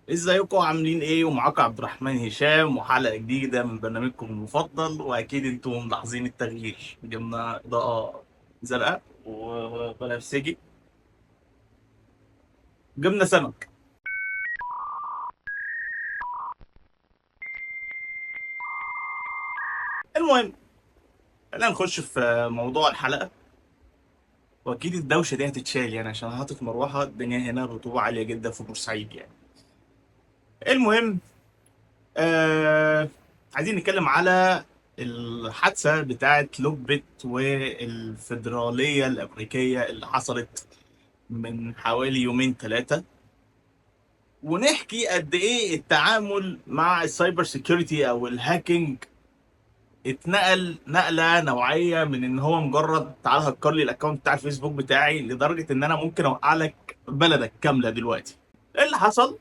ازيكم عاملين ايه؟ ومعاكم عبد الرحمن هشام وحلقه جديده من برنامجكم المفضل. واكيد انتم ملاحظين التغيير، جبنا اضاءه زرقاء وبنفسجي، جبنا سمك. المهم، خلينا نخش في موضوع الحلقه. واكيد الدوشه دي هتتشال يعني، عشان حاطط مروحه، الدنيا هنا الرطوبه عاليه جدا في بورسعيد يعني. المهم، آه عايزين نتكلم على الحادثه بتاعت لوكبيت والفيدراليه الامريكيه اللي حصلت من حوالي يومين ثلاثة، ونحكي قد ايه التعامل مع السايبر سيكيورتي او الهاكينج اتنقل نقلة نوعية من ان هو مجرد تعال هكر لي الاكونت بتاع الفيسبوك بتاعي، لدرجة ان انا ممكن اوقع لك بلدك كاملة دلوقتي. ايه اللي حصل؟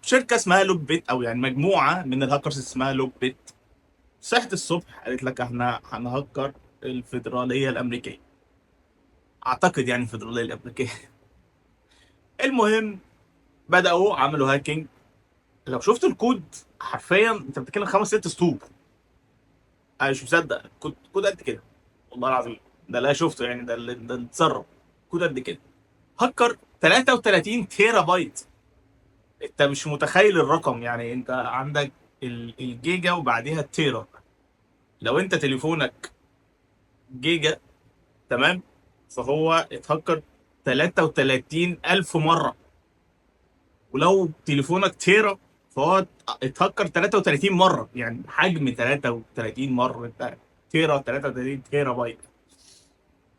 شركة اسمها لوك بيت، او يعني مجموعة من الهاكرز اسمها لوك بيت، صحت الصبح قالت لك احنا هنهكر الفيدرالية الامريكية. اعتقد يعني الفيدرالية الامريكية. المهم، بدأوا عملوا هاكينج. لو شفت الكود، حرفيا انت بتتكلم خمس ست سطور. انا مش مصدق، كود قد كده، والله العظيم. ده لا شفته يعني، ده اللي اتسرب. كود قد كده، هكر 33 تيرا بايت. انت مش متخيل الرقم يعني. انت عندك الجيجا وبعديها التيرا. لو انت تليفونك جيجا، تمام، فهو اتهكر 33 ألف مرة. ولو تليفونك تيرا، فهو اتهكر 33 مره، يعني حجم 33 مره. انت تيرا، 33 تيرا بايت.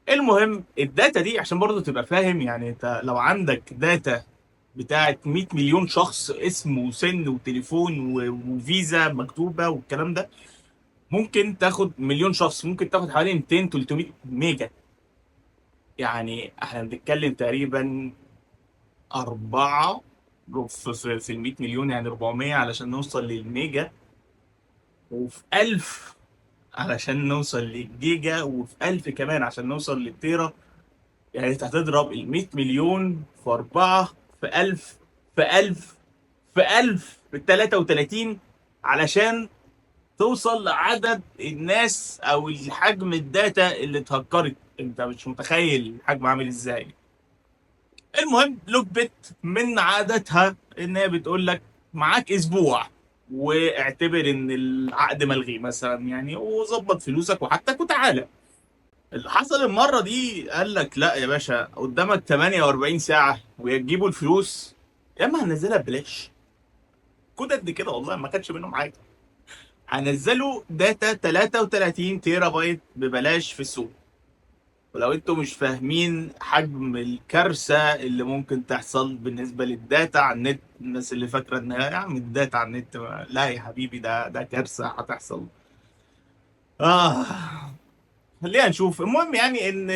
المهم، الداتا دي عشان برضه تبقى فاهم يعني، انت لو عندك داتا بتاعت 100 مليون شخص، اسم وسن وتليفون وفيزا مكتوبه والكلام ده، ممكن تاخد مليون شخص، ممكن تاخد حوالي 200 300 ميجا. يعني احنا بنتكلم تقريبا أربعة في ال 100 مليون، يعني 400 علشان نوصل للميجا، وفي 1000 علشان نوصل للجيجا، وفي 1000 كمان عشان نوصل للتيرا. يعني انت هتضرب ال 100 مليون في 4 في 1000 في 1000 في 1000 في 33 علشان توصل لعدد الناس او الحجم الداتا اللي اتهكرت. انت مش متخيل الحجم عامل ازاي. المهم، لوك بيت من عادتها ان هي بتقول لك معاك اسبوع، واعتبر ان العقد ملغي مثلا يعني، وظبط فلوسك وحاجتك وتعالى. اللي حصل المره دي، قال لك لا يا باشا، قدامك 48 ساعه ويا تجيبوا الفلوس يا اما هنزلها ببلاش. كود قد كده، والله ما كانش منهم حاجه. هنزلوا داتا 33 تيرا بايت ببلاش في السوق. ولو انتوا مش فاهمين حجم الكارثه اللي ممكن تحصل بالنسبه للداتا على النت، الناس اللي فاكره ان يا عم الداتا على النت، لا يا حبيبي، ده كارثه هتحصل. اه، خلينا نشوف. المهم يعني ان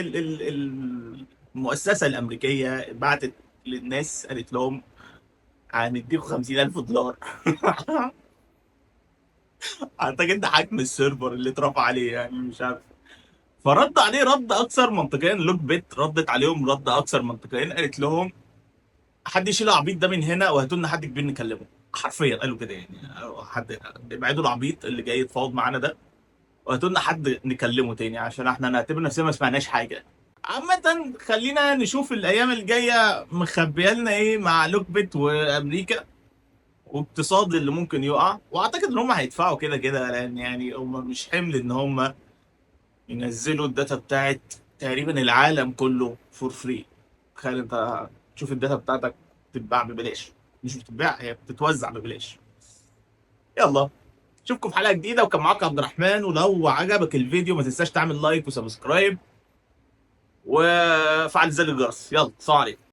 المؤسسه الامريكيه بعتت للناس، قالت لهم هنديكم 50,000 دولار. اعتقد ده حجم السيرفر اللي اترفع عليه يعني، مش عارف. فرد عليه رد اكثر منطقيا. لوك بيت ردت عليهم رد اكثر منطقيا، قالت لهم حد يشيل العبيط ده من هنا وهاتوا لنا حد كبير نكلمه. حرفيا قالوا كده يعني، حد ابعدوا العبيط اللي جاي يتفاوض معانا ده، وهاتوا لنا حد نكلمه تاني، عشان احنا نعتبر نفسنا ما سمعناش حاجه. عامة، خلينا نشوف الايام الجايه مخبيه لنا ايه مع لوك بيت وامريكا، واقتصاد اللي ممكن يقع. واعتقد ان هم هيدفعوا كده كده، لان يعني هم مش حمل ان هم ينزلوا الداتا بتاعت تقريبا العالم كله فور فري. تخيل انت تشوف الداتا بتاعتك تتباع ببلاش. مش بتتباع، هي بتتوزع ببلاش. يلا، اشوفكم في حلقة جديدة، وكان معاك عبد الرحمن. ولو عجبك الفيديو ما تنساش تعمل لايك وسبسكرايب وفعل زر الجرس. يلا، سلام عليكم.